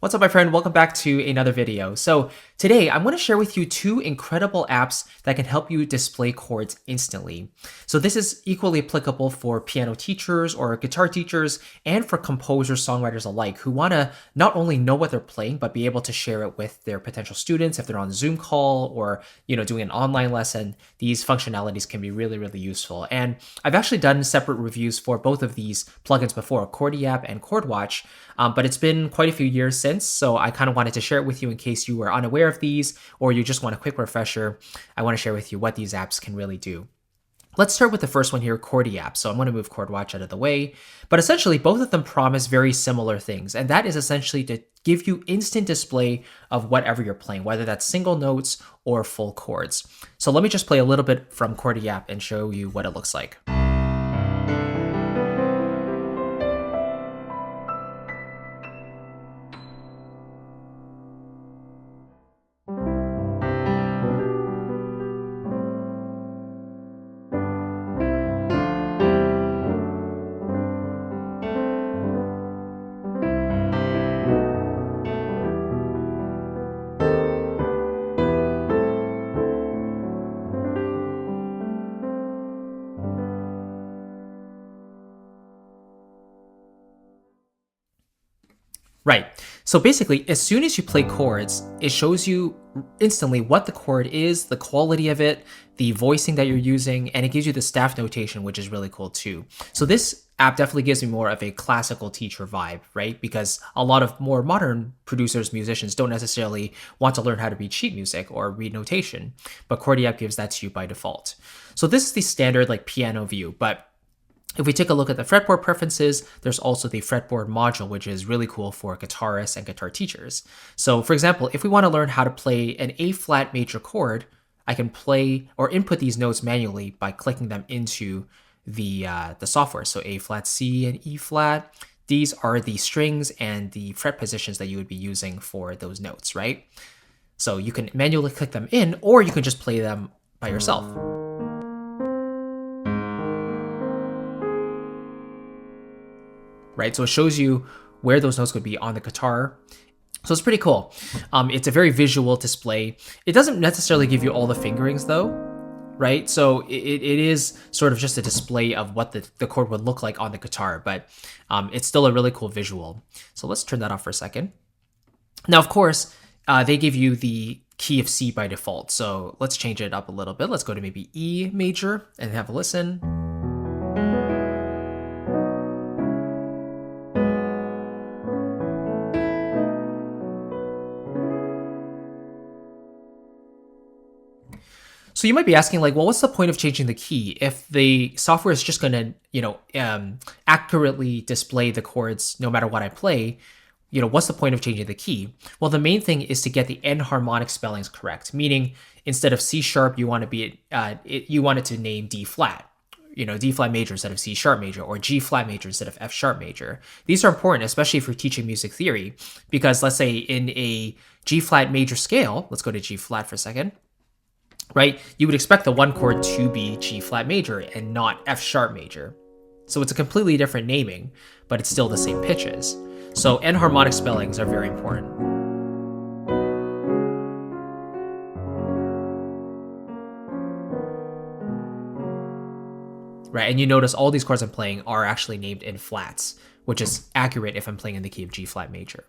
What's up, my friend? Welcome back to another video. So today I'm going to share with you two incredible apps that can help you display chords instantly. So this is equally applicable for piano teachers or guitar teachers and for composers, songwriters alike who want to not only know what they're playing, but be able to share it with their potential students if they're on a Zoom call or, doing an online lesson. These functionalities can be really, really useful. And I've actually done separate reviews for both of these plugins before, ChordieApp and Chordwatch, but it's been quite a few years since. So I kind of wanted to share it with you in case you were unaware of these or you just want a quick refresher. I want to share with you what these apps can really do. Let's start with the first one here, ChordieApp. So I'm going to move Chordwatch out of the way. But essentially, both of them promise very similar things. And that is essentially to give you instant display of whatever you're playing, whether that's single notes or full chords. So let me just play a little bit from ChordieApp and show you what it looks like. Right. So basically, as soon as you play chords, it shows you instantly what the chord is, the quality of it, the voicing that you're using, and it gives you the staff notation, which is really cool too. So this app definitely gives me more of a classical teacher vibe, right? Because a lot of more modern producers, musicians don't necessarily want to learn how to read sheet music or read notation, but ChordieApp gives that to you by default. So this is the standard piano view, but if we take a look at the fretboard preferences, there's also the fretboard module, which is really cool for guitarists and guitar teachers. So for example, if we want to learn how to play an A flat major chord, I can play or input these notes manually by clicking them into the software. So A flat C and E flat, these are the strings and the fret positions that you would be using for those notes, right? So you can manually click them in, or you can just play them by yourself. Right? So it shows you where those notes would be on the guitar. So it's pretty cool. It's a very visual display. It doesn't necessarily give you all the fingerings though, right? So it is sort of just a display of what the chord would look like on the guitar, but it's still a really cool visual. So let's turn that off for a second. Now, of course, they give you the key of C by default. So let's change it up a little bit. Let's go to maybe E major and have a listen. So you might be asking, well, what's the point of changing the key if the software is just going to, accurately display the chords no matter what I play? What's the point of changing the key? Well, the main thing is to get the enharmonic spellings correct, meaning instead of C sharp, you want it to name D flat. D flat major instead of C sharp major, or G flat major instead of F sharp major. These are important, especially if you're teaching music theory, because let's say in a G flat major scale, let's go to G flat for a second. Right? You would expect the one chord to be G flat major and not F sharp major. So it's a completely different naming, but it's still the same pitches. So enharmonic spellings are very important. Right? And you notice all these chords I'm playing are actually named in flats, which is accurate if I'm playing in the key of G flat major.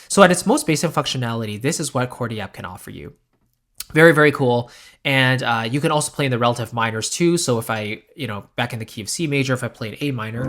So at its most basic functionality, this is what ChordieApp can offer you. Very, very cool. And you can also play in the relative minors too. So if I, back in the key of C major, if I played A minor.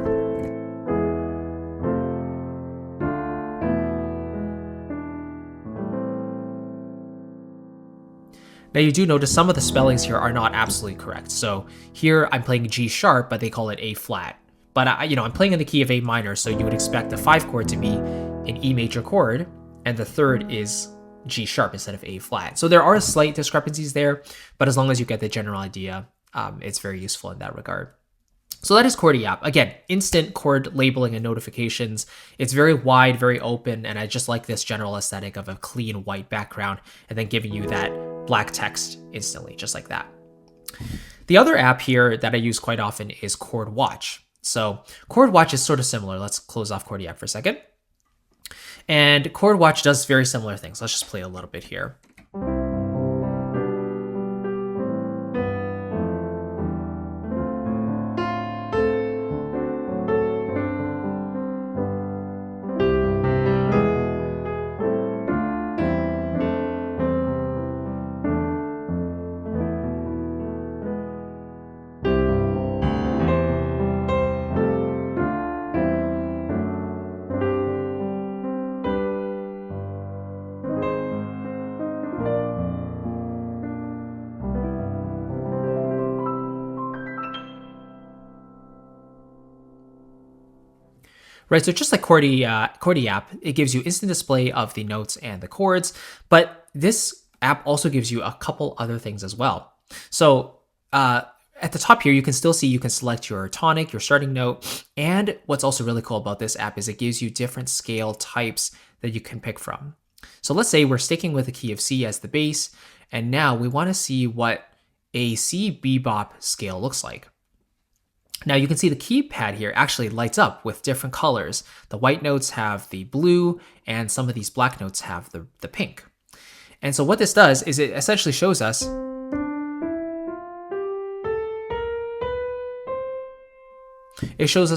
Now you do notice some of the spellings here are not absolutely correct. So here I'm playing G sharp, but they call it A flat. But I'm playing in the key of A minor, so you would expect the 5 chord to be an E major chord, and the third is G sharp instead of A flat. So there are slight discrepancies there, but as long as you get the general idea, it's very useful in that regard. So that is ChordieApp. Again, instant chord labeling and notifications. It's very wide, very open, and I just like this general aesthetic of a clean white background and then giving you that black text instantly, just like that. The other app here that I use quite often is Chordwatch. So Chordwatch is sort of similar. Let's close off ChordieApp for a second. And Chordwatch does very similar things. Let's just play a little bit here. Right, so just like ChordieApp, it gives you instant display of the notes and the chords, but this app also gives you a couple other things as well. So at the top here, you can still see you can select your tonic, your starting note, and what's also really cool about this app is it gives you different scale types that you can pick from. So let's say we're sticking with the key of C as the bass, and now we want to see what a C bebop scale looks like. Now you can see the keypad here actually lights up with different colors. The white notes have the blue, and some of these black notes have the pink. And so what this does is it essentially shows us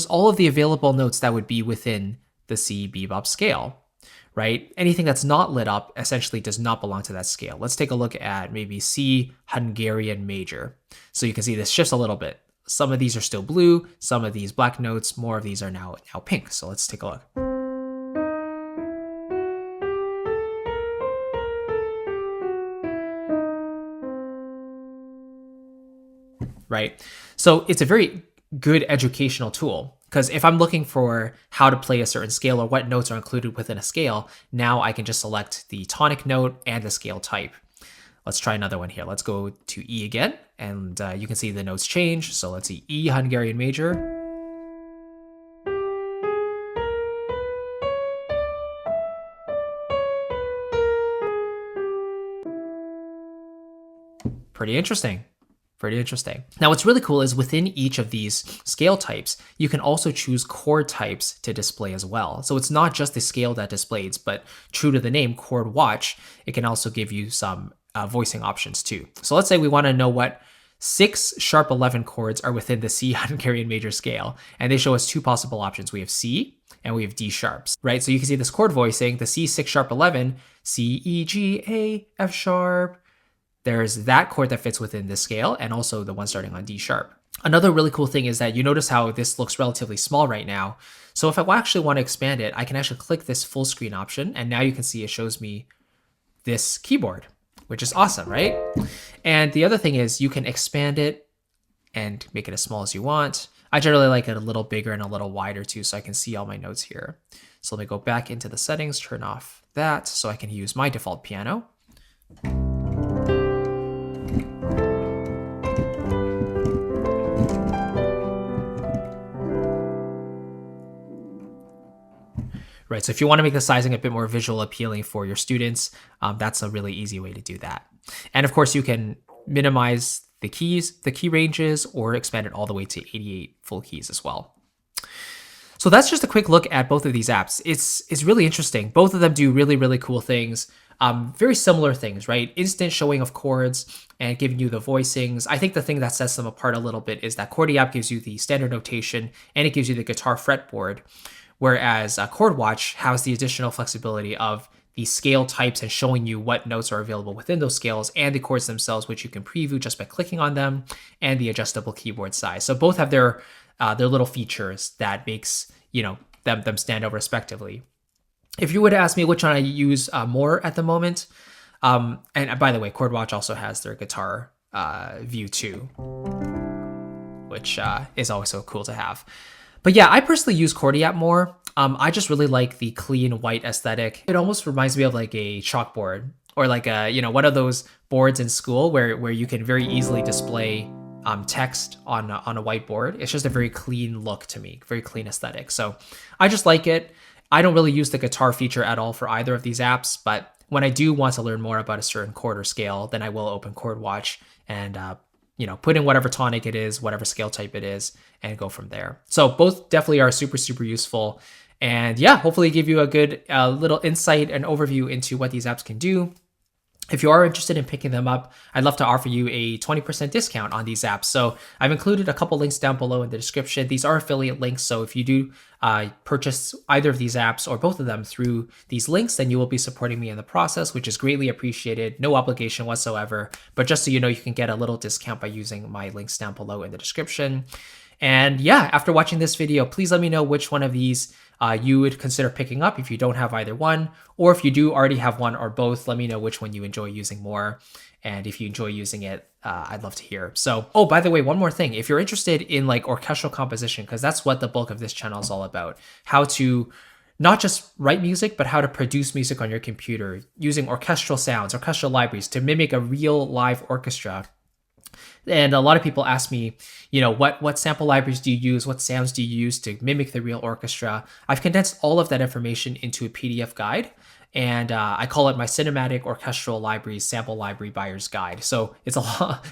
all of the available notes that would be within the C bebop scale, right? Anything that's not lit up essentially does not belong to that scale. Let's take a look at maybe C Hungarian major. So you can see this shifts a little bit. Some of these are still blue, some of these black notes, more of these are now pink. So let's take a look. Right? So it's a very good educational tool because if I'm looking for how to play a certain scale or what notes are included within a scale, now I can just select the tonic note and the scale type. Let's try another one here. Let's go to E again, and you can see the notes change. So let's see E Hungarian major. Pretty interesting. Pretty interesting. Now what's really cool is within each of these scale types, you can also choose chord types to display as well. So it's not just the scale that displays, but true to the name, Chordwatch, it can also give you some voicing options too. So let's say we want to know what 6 sharp 11 chords are within the C Hungarian major scale. And they show us 2 possible options. We have C and we have D sharps, right? So you can see this chord voicing, the C 6 sharp 11, C, E, G, A, F sharp. There's that chord that fits within this scale and also the one starting on D sharp. Another really cool thing is that you notice how this looks relatively small right now. So if I actually want to expand it, I can actually click this full screen option. And now you can see it shows me this keyboard, which is awesome, right? And the other thing is you can expand it and make it as small as you want. I generally like it a little bigger and a little wider too, so I can see all my notes here. So let me go back into the settings, turn off that so I can use my default piano. Right, so if you want to make the sizing a bit more visual appealing for your students, that's a really easy way to do that. And of course, you can minimize the keys, the key ranges, or expand it all the way to 88 full keys as well. So that's just a quick look at both of these apps. It's really interesting. Both of them do really, really cool things. Very similar things, right? Instant showing of chords and giving you the voicings. I think the thing that sets them apart a little bit is that ChordieApp gives you the standard notation and it gives you the guitar fretboard. Whereas Chordwatch has the additional flexibility of the scale types and showing you what notes are available within those scales and the chords themselves, which you can preview just by clicking on them, and the adjustable keyboard size. So both have their little features that makes them stand out respectively. If you were to ask me which one I use more at the moment, and by the way, Chordwatch also has their guitar view too, which is always so cool to have. But yeah, I personally use ChordieApp more. I just really like the clean white aesthetic. It almost reminds me of like a chalkboard or like a, one of those boards in school where you can very easily display text on a whiteboard. It's just a very clean look to me, very clean aesthetic. So I just like it. I don't really use the guitar feature at all for either of these apps, but when I do want to learn more about a certain chord or scale, then I will open Chordwatch and put in whatever tonic it is, whatever scale type it is, and go from there. So both definitely are super, super useful. And yeah, hopefully give you a good little insight and overview into what these apps can do. If you are interested in picking them up, I'd love to offer you a 20% discount on these apps. So I've included a couple links down below in the description. These are affiliate links. So if you do purchase either of these apps or both of them through these links, then you will be supporting me in the process, which is greatly appreciated. No obligation whatsoever. But just so you know, you can get a little discount by using my links down below in the description. And yeah, after watching this video, please let me know which one of these you would consider picking up if you don't have either one, or if you do already have one or both, let me know which one you enjoy using more. And if you enjoy using it, I'd love to hear. So, oh, by the way, one more thing. If you're interested in like orchestral composition, because that's what the bulk of this channel is all about, how to not just write music, but how to produce music on your computer using orchestral sounds, orchestral libraries to mimic a real live orchestra. And a lot of people ask me, what sample libraries do you use? What sounds do you use to mimic the real orchestra? I've condensed all of that information into a PDF guide, and I call it my Cinematic Orchestral Libraries Sample Library Buyer's Guide. So it's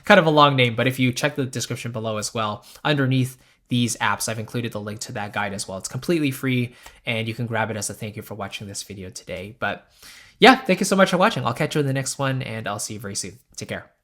kind of a long name, but if you check the description below as well, underneath these apps, I've included the link to that guide as well. It's completely free, and you can grab it as a thank you for watching this video today. But yeah, thank you so much for watching. I'll catch you in the next one, and I'll see you very soon. Take care.